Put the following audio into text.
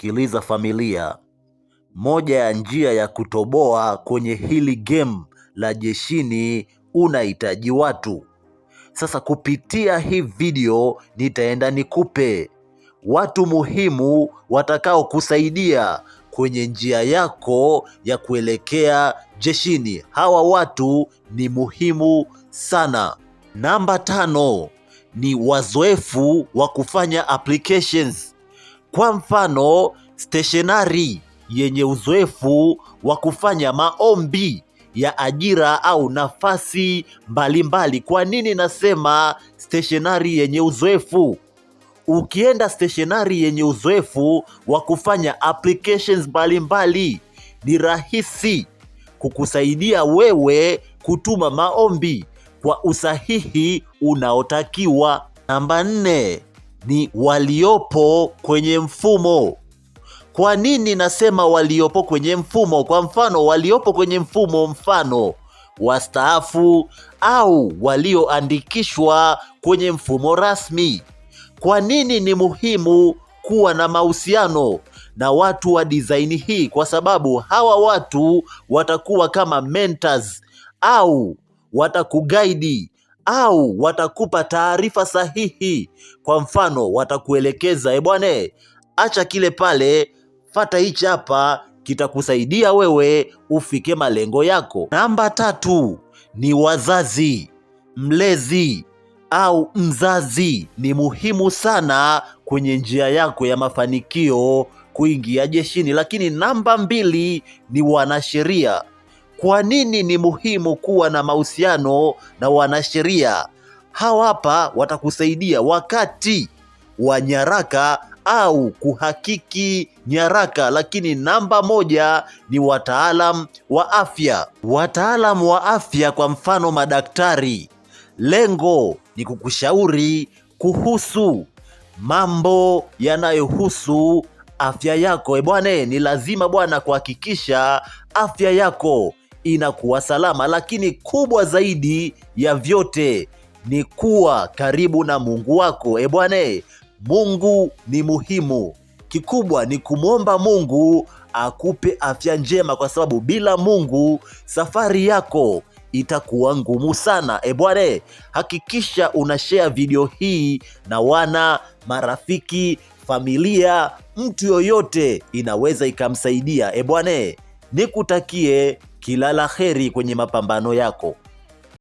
Sikiliza familia, moja ya njia ya kutoboa kwenye hili game la jeshini unahitaji watu. Sasa kupitia hii video nitaenda nikupe watu muhimu watakao kusaidia kwenye njia yako ya kuelekea jeshini. Hawa watu ni muhimu sana. Namba 5 ni wazoefu wa kufanya applications. Kwa mfano, stationari yenye uzoefu wa kufanya maombi ya ajira au nafasi mbalimbali. Kwa nini nasema stationari yenye uzoefu? Ukienda stationari yenye uzoefu wa kufanya applications mbalimbali, ni rahisi kukusaidia wewe kutuma maombi kwa usahihi unaotakiwa. Namba 4 ni waliopo kwenye mfumo. Kwa nini nasema waliopo kwenye mfumo? Kwa mfano, waliopo kwenye mfano wastaafu au walioandikishwa kwenye mfumo rasmi. Kwa nini ni muhimu kuwa na mahusiano na watu wa design hii? Kwa sababu hawa watu watakuwa kama mentors au watakuguide au watakupa taarifa sahihi. Kwa mfano, watakuelekeza, bwana, acha kile pale, fata hichi hapa, kitakusaidia wewe ufike malengo yako. Namba 3 ni wazazi. Mlezi au mzazi ni muhimu sana kwenye njia yako ya mafanikio kuingia jeshini. Lakini namba 2 ni wanasheria. Kwa nini ni muhimu kuwa na mahusiano na wanasheria? Hawa hapa watakusaidia wakati wa nyaraka au kuhakiki nyaraka. Lakini namba 1 ni wataalam wa afya. Wataalam wa afya, kwa mfano madaktari, lengo ni kukushauri kuhusu mambo yanayohusu afya yako. Bwana, ni lazima bwana kuhakikisha afya yako inakuwa salama. Lakini kubwa zaidi ya vyote ni kuwa karibu na Mungu wako. Bwana, Mungu ni muhimu. Kikubwa ni kumwomba Mungu akupe afya njema, kwa sababu bila Mungu safari yako itakuwa ngumu sana. Bwana, hakikisha unashare video hii na wana, marafiki, familia, mtu yoyote inaweza ikamsaidia. Bwana, nikutakie kila la heri kwenye mapambano yako.